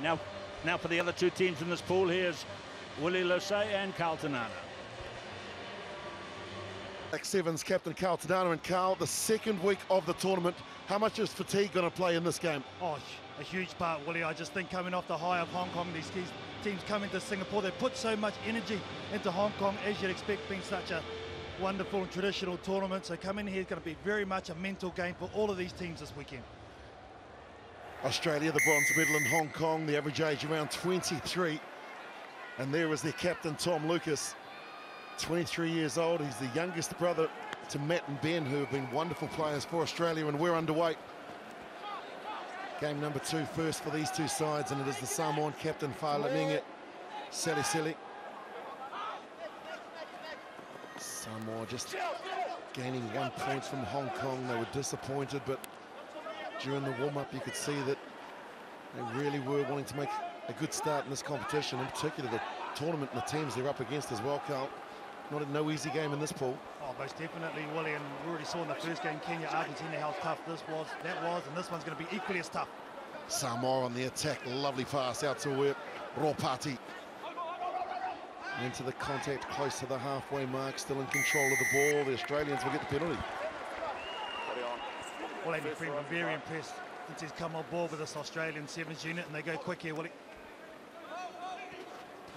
Now for the other two teams in this pool, here's Willie Losay and Carl Tanana. Sevens captain Carl Tanana. And Carl, the second week of the tournament, how much is fatigue going to play in this game? Oh, a huge part, Willie. I just think coming off the high of Hong Kong, these teams coming to Singapore, they put so much energy into Hong Kong, as you'd expect, being such a wonderful and traditional tournament. So coming here is going to be very much a mental game for all of these teams this weekend. Australia, the bronze medal in Hong Kong, the average age around 23. And there is their captain, Tom Lucas, 23 years old. He's the youngest brother to Matt and Ben, who have been wonderful players for Australia, and we're underway. Game number 2 first for these two sides, and it is the Samoan captain, Fa'alamiga Sele. Samoa just gaining 1 point from Hong Kong. They were disappointed, but during the warm-up you could see that they really were wanting to make a good start in this competition, in particular the tournament and the teams they're up against as well, Carl. No easy game in this pool. Oh, most definitely, Willie, and we already saw in the first game, Kenya, Argentina, how tough that was, and this one's going to be equally as tough. Samoa on the attack, lovely pass out to Ropati. Into the contact close to the halfway mark, still in control of the ball. The Australians will get the penalty. Well, Andy Friend, I'm very impressed since he's come on board with this Australian sevens unit, and they go quick here, Willie.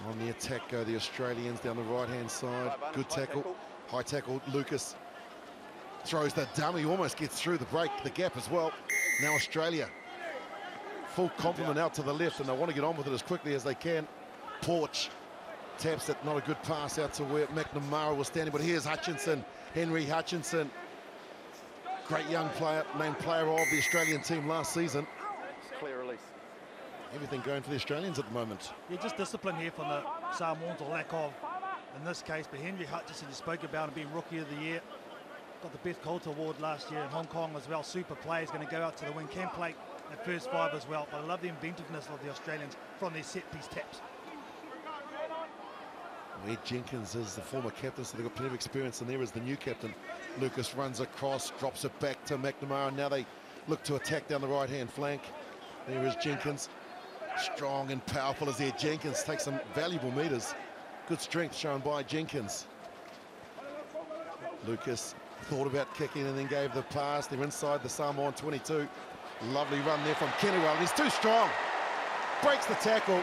On the attack go the Australians down the right-hand side. Good tackle, high tackle. Lucas throws the dummy, almost gets through the break, the gap as well. Now Australia, full complement out to the left, and they want to get on with it as quickly as they can. Porch taps it, not a good pass out to where McNamara was standing, but here's Hutchinson, Henry Hutchinson. Great young player, named player of the Australian team last season. Clear release. Everything going for the Australians at the moment. Yeah, just discipline here from the Samoans, or lack of, in this case. But Henry Hutchinson, you spoke about him being Rookie of the Year. Got the Beth Coulter Award last year in Hong Kong as well. Super player, is going to go out to the wing, can play at first 5 as well. But I love the inventiveness of the Australians from their set-piece taps. Ed Jenkins is the former captain, so they've got plenty of experience, and there is the new captain. Lucas runs across, drops it back to McNamara. Now they look to attack down the right-hand flank. There is Jenkins. Strong and powerful as Ed Jenkins takes some valuable meters. Good strength shown by Jenkins. Lucas thought about kicking and then gave the pass. They're inside the Samoan 22. Lovely run there from Kennerell. He's too strong. Breaks the tackle.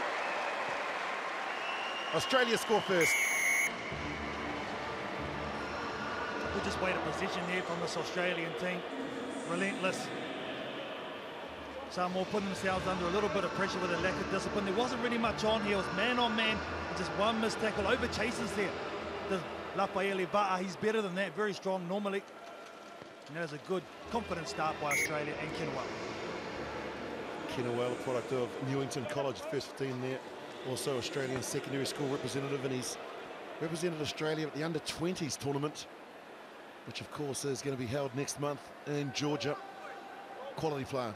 Australia score first. Good just weight of possession there from this Australian team. Relentless. Samoa putting themselves under a little bit of pressure with a lack of discipline. There wasn't really much on here. It was man on man. Just one missed tackle. Over chases there. The Lafaele Ba'a, he's better than that. Very strong normally. And that is a good, confident start by Australia and Kennerell. Kennerell, a product of Newington College, first 15 there. Also Australian secondary school representative, and he's represented Australia at the under-20s tournament, which of course is going to be held next month in Georgia. Quality player.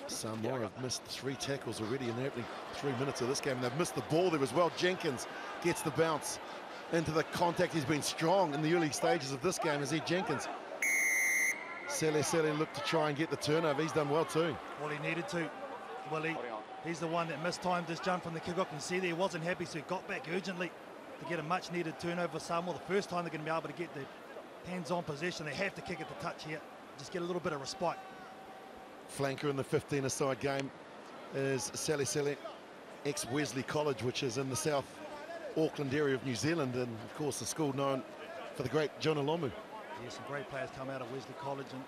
Samoa have missed 3 tackles already in the opening 3 minutes of this game. They've missed the ball there as well. Jenkins gets the bounce into the contact. He's been strong in the early stages of this game as Jenkins. Sele looked to try and get the turnover. He's done well too. Well, he needed to. Well, he's the one that mistimed this jump from the kick-off. You can see there he wasn't happy, so he got back urgently to get a much-needed turnover. Samoa, the first time they're going to be able to get the hands-on possession. They have to kick at the touch here. Just get a little bit of respite. Flanker in the 15-a-side game is Sele, ex-Wesley College, which is in the South Auckland area of New Zealand, and of course the school known for the great Jonah Lomu. Yeah, some great players come out of Wesley College and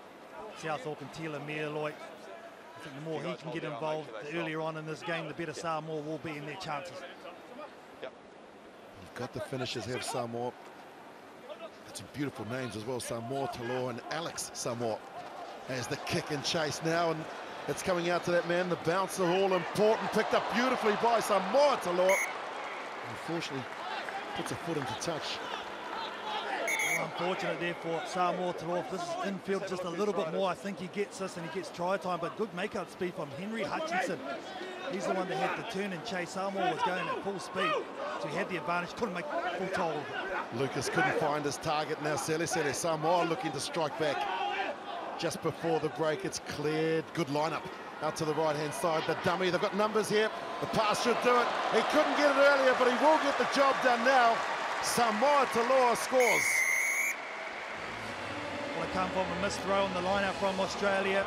South Auckland. Tila Mealoy. I think the more he can get involved the earlier on in this game, the better Samoa will be in their chances. You've got the finishers here, Samoa. Got some beautiful names as well, Samoa Taloa and Alex Samoa. As the kick and chase now, and it's coming out to that man. The bounce are all important, picked up beautifully by Samoa Taloa. Unfortunately, puts a foot into touch. Unfortunate there for Samoa to off. This is infield just a little bit more. I think he gets this and he gets try time, but good make-out speed from Henry Hutchinson. He's the one that had to turn and chase. Samoa was going at full speed, so he had the advantage, couldn't make full toll of it. Lucas couldn't find his target. Now Samoa looking to strike back. Just before the break, it's cleared. Good lineup out to the right-hand side. The dummy, they've got numbers here. The pass should do it. He couldn't get it earlier, but he will get the job done now. Samoa scores. Well, it come from a missed throw on the line-out from Australia.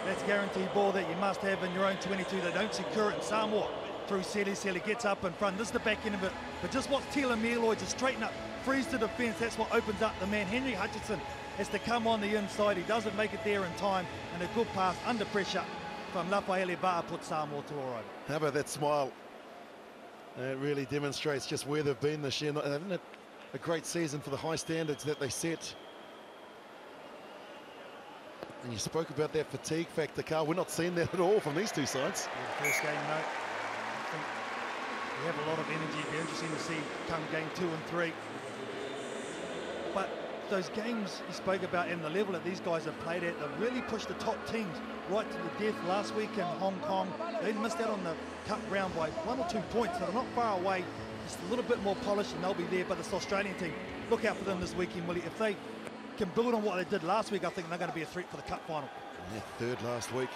That's guaranteed ball that you must have in your own 22. They don't secure it, and Samoa through Sele gets up in front. This is the back end of it, but just watch Tila Meloy just straighten up, freeze the defence. That's what opens up the man. Henry Hutchinson has to come on the inside. He doesn't make it there in time, and a good pass under pressure from Lafaele Ba'a puts Samoa to all right. How about that smile? It really demonstrates just where they've been this year. Haven't it a great season for the high standards that they set? And you spoke about that fatigue factor, Carl. We're not seeing that at all from these two sides. Yeah, the first game, no. I think we have a lot of energy. It'll be interesting to see come game 2 and 3. But those games you spoke about and the level that these guys have played at, they've really pushed the top teams right to the death. Last week in Hong Kong, they missed out on the cup round by 1 or 2 points. So they're not far away. Just a little bit more polished and they'll be there. But this Australian team, look out for them this weekend, Willie. If they can build on what they did last week, I think they're going to be a threat for the cup final. Yeah, third last week.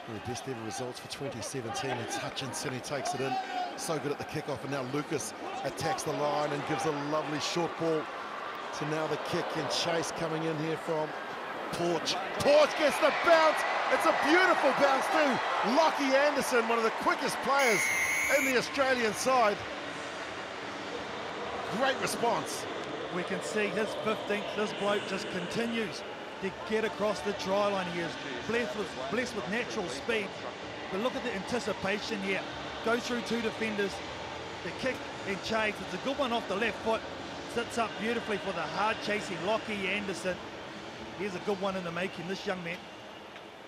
One of the best ever results for 2017. It's Hutchinson, he takes it in. So good at the kickoff, and now Lucas attacks the line and gives a lovely short ball to now the kick and chase coming in here from Porch. Porch gets the bounce. It's a beautiful bounce too. Lockie Anderson, one of the quickest players in the Australian side. Great response. We can see his 15th, this bloke just continues to get across the try line. He is blessed with natural speed. But look at the anticipation here. Goes through 2 defenders. The kick and chase. It's a good one off the left foot. Sits up beautifully for the hard-chasing Lockie Anderson. Here's a good one in the making, this young man.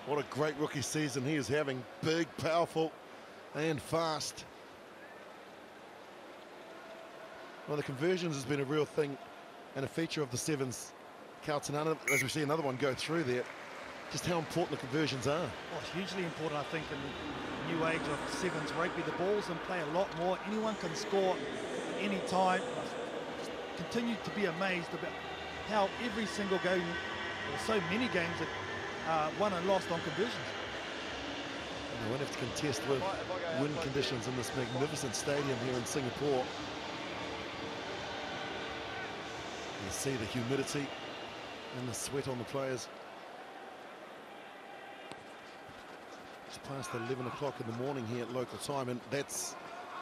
What a great rookie season he is having. Big, powerful, and fast. Well, the conversions has been a real thing and a feature of the Sevens. Carlton, as we see another one go through there, just how important the conversions are. Oh, it's hugely important, I think, in the new age of Sevens rugby. The balls in play a lot more. Anyone can score at any time. I've continued to be amazed about how every single game, or so many games, that won and lost on conversions. And they won't have to contest with wind conditions in this magnificent stadium here in Singapore. You see the humidity and the sweat on the players. It's past 11 o'clock in the morning here at local time, and that's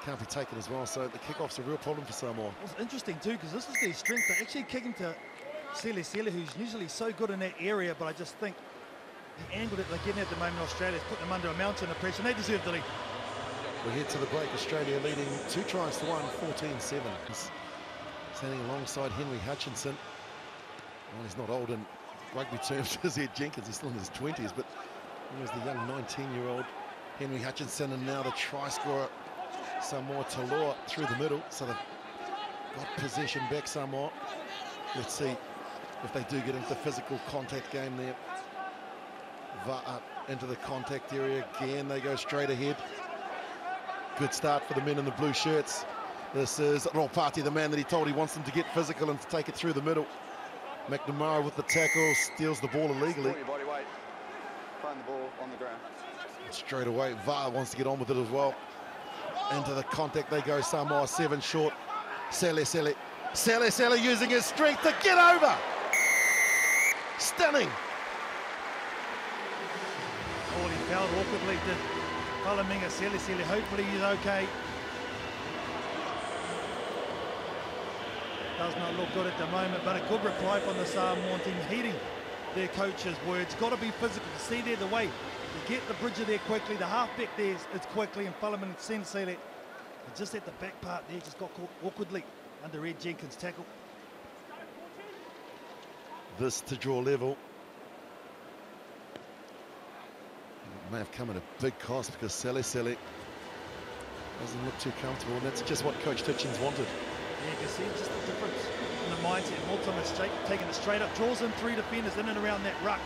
can't be taken as well. So the kickoff's a real problem for Samoa. It's interesting too, because this is their strength. They're actually kicking to Sele, who's usually so good in that area, but I just think the angle that they're getting at the moment, Australia's put them under a mountain of pressure, and they deserve the lead. We head to the break. Australia leading 2 tries to 1, 14-7. Standing alongside Henry Hutchinson. Well, he's not old in rugby terms as Ed Jenkins. He's still in his 20s, but he was the young 19-year-old Henry Hutchinson, and now the try scorer Samoa Taloa through the middle. So they've got possession back, Samoa. Let's see if they do get into the physical contact game there. Va'a into the contact area again. They go straight ahead. Good start for the men in the blue shirts. This is Ropati, the man that he told he wants them to get physical and to take it through the middle. McNamara with the tackle, steals the ball illegally. Your body weight. Find the ball on the ground. Straight away, Va'a wants to get on with it as well. Into the contact they go, Samoa 7 short. Sele using his strength to get over. Stunning. Oh, he fouled awkwardly to Falaminga Sele. Hopefully he's okay. Does not look good at the moment, but a good reply from the Samoan team, heeding their coach's words. Got to be physical to see there the way to get the Bridger there quickly. The halfback there is quickly, and Falaminga Sele just at the back part there, just got caught awkwardly under Ed Jenkins' tackle. This to draw level. It may have come at a big cost because Sele doesn't look too comfortable, and that's just what Coach Hitchens wanted. Yeah, you can see just the difference in the mindset. Motonga's taking it straight up, draws in 3 defenders in and around that ruck,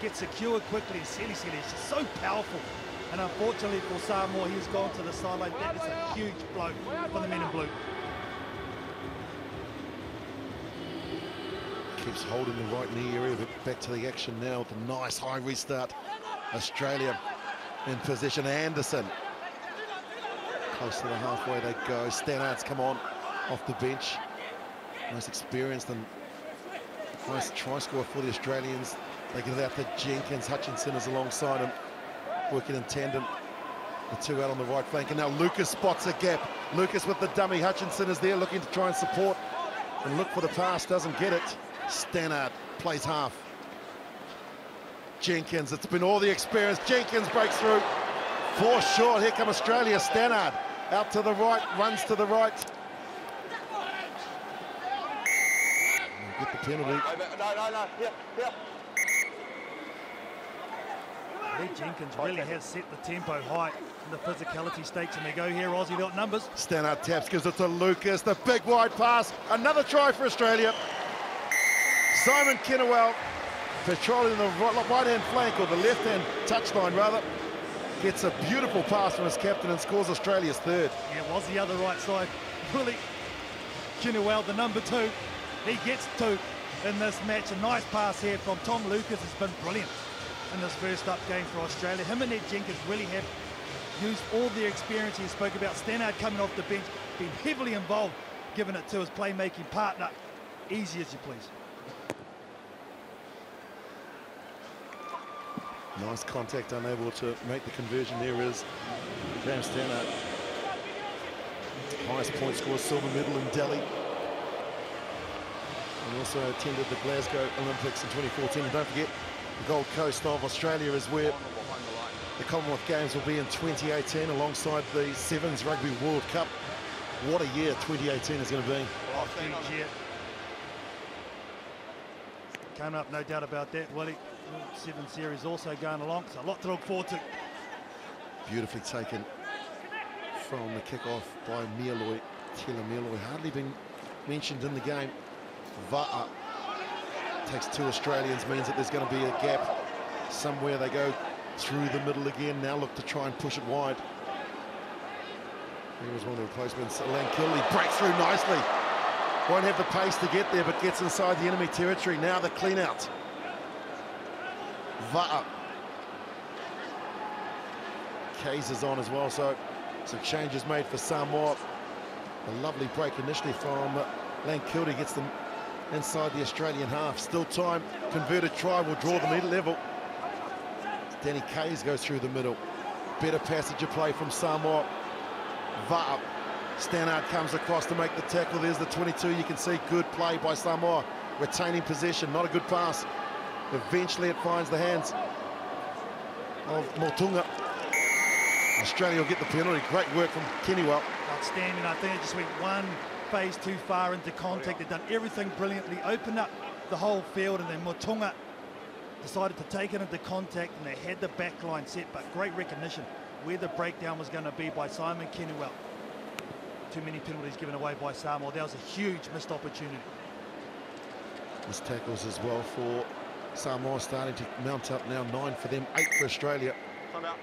gets secured quickly, and Seli is just so powerful. And unfortunately for Samoa, he's gone to the sideline. That is a huge blow for the men in blue. Keeps holding the right knee area, but back to the action now with a nice high restart. Australia in position. Anderson. Close to the halfway they go. Stannard's come on off the bench. Most experienced and nice try score for the Australians. They get it out to Jenkins. Hutchinson is alongside him, working in tandem. The two out on the right flank, and now Lucas spots a gap. Lucas with the dummy. Hutchinson is there looking to try and support and look for the pass, doesn't get it. Stannard plays half. Jenkins, it's been all the experience. Jenkins breaks through. 4 short. Here come Australia. Stannard out to the right, runs to the right. Get the penalty. No. Yeah. Lee Jenkins really has set the tempo high in the physicality stakes, and they go here. Aussie got numbers. Stannard taps, gives it to Lucas. The big wide pass. Another try for Australia. Simon Kennewell patrolling the right-hand flank, or the left-hand touchline rather. Gets a beautiful pass from his captain and scores Australia's third. Yeah, it was the other right side. Really, Kennewell, the number 2. He gets 2 in this match. A nice pass here from Tom Lucas has been brilliant in this first up game for Australia. Him and Ned Jenkins really have used all their experience. He spoke about Stannard coming off the bench, being heavily involved, giving it to his playmaking partner. Easy as you please. Nice contact, unable to make the conversion. There is Graham Stannard. Highest point score, silver medal in Delhi. And also attended the Glasgow Olympics in 2014. And don't forget, the Gold Coast of Australia is where the Commonwealth Games will be in 2018, alongside the Sevens Rugby World Cup. What a year 2018 is going to be. Oh, huge year. Coming up, no doubt about that, Willie. 7 series also going along, so a lot to look forward to. Beautifully taken from the kick-off by Mieloi. Tila Mieloi, hardly been mentioned in the game. Va'a takes 2 Australians, means that there's going to be a gap somewhere. They go through the middle again, now look to try and push it wide. Here was one of the replacements. Lankilli breaks through nicely. Won't have the pace to get there, but gets inside the enemy territory. Now the clean out. Va'a. Kays is on as well, so some changes made for Samoa. A lovely break initially from Lankilli, gets them inside the Australian half. Still time, converted try will draw them mid-level. Danny Kays goes through the middle. Better passage of play from Samoa. Va'a. Stannard comes across to make the tackle. There's the 22. You can see good play by Samoa. Retaining possession, not a good pass. Eventually it finds the hands of Motunga. Australia will get the penalty. Great work from Kennewell. Outstanding. I think it just went one phase too far into contact. They've done everything brilliantly, opened up the whole field, and then Motunga decided to take it into contact, and they had the back line set, but great recognition where the breakdown was going to be by Simon Kennewell. Too many penalties given away by Samoa. That was a huge missed opportunity. Missed tackles as well for Samoa, starting to mount up now. 9 for them, 8 for Australia. Come out.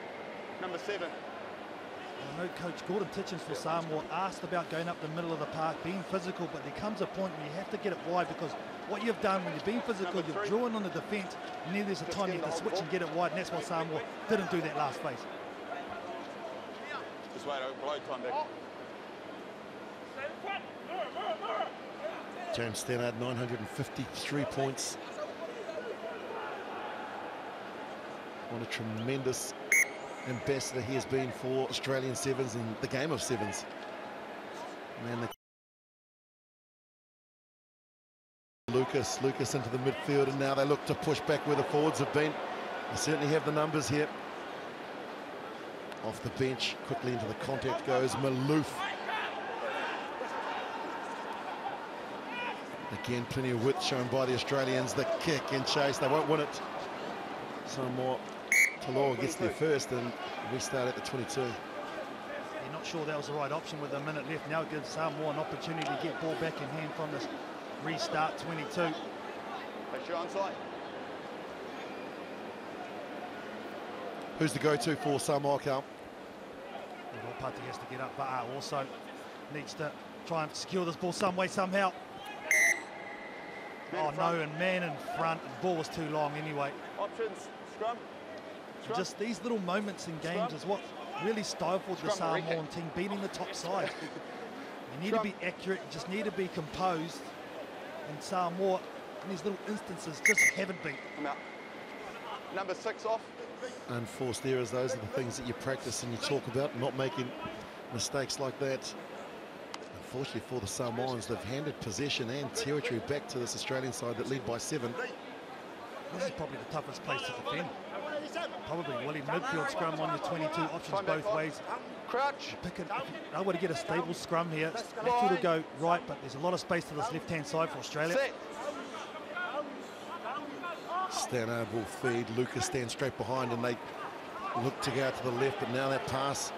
Number 7. I know Coach Gordon Titchens for Samoa asked about going up the middle of the park, being physical, but there comes a point where you have to get it wide, because what you've done when you've been physical, you've drawn on the defence, and then there's a time you have to switch and get it wide, and that's why Samoa didn't do that last phase. Just wait, I'll blow time back. James Stannard, 953 points. What a tremendous ambassador he has been for Australian Sevens and the game of Sevens. Man, Lucas into the midfield, and now they look to push back where the forwards have been. They certainly have the numbers here. Off the bench, quickly into the contact goes Maloof. Again, plenty of width shown by the Australians. The kick and chase, they won't win it. Some more. Talor gets there first, and we start at the 22. You're not sure that was the right option with a minute left. Now it gives Samoa an opportunity to get ball back in hand from this restart 22. Pressure onside. Who's the go-to for Samoa, Cal? Pati has to get up, but also needs to try and secure this ball some way, somehow. Oh no, and man in front. The ball was too long anyway. Options, scrum. Just these little moments in games is what really stifled the Samoan team, beating the top side. You need to be accurate, you just need to be composed. And Samoa, in these little instances, just haven't been. I'm out. Number 6 off. Unforced errors, those are the things that you practice and you talk about, not making mistakes like that. Unfortunately for the Samoans, they've handed possession and territory back to this Australian side that lead by 7. This is probably the toughest place to defend. Probably Willie, midfield scrum on your 22, options both ways. Crouch. I want to get a stable scrum here. Midfield will go right, but there's a lot of space to this left-hand side for Australia. Set. Stano will feed. Lucas stands straight behind and they look to go out to the left, but now that pass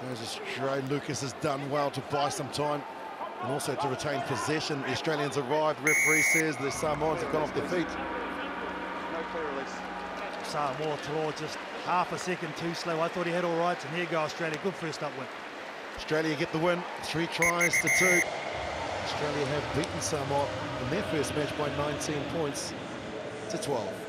goes astray. Lucas has done well to buy some time and also to retain possession. The Australians arrived. Referee says the Samoans have gone off their feet. No clear release. Samoa draw just half a second too slow. I thought he had all rights, and here you go, Australia. Good first up win. Australia get the win, 3 tries to 2. Australia have beaten Samoa in their first match by 19 points to 12.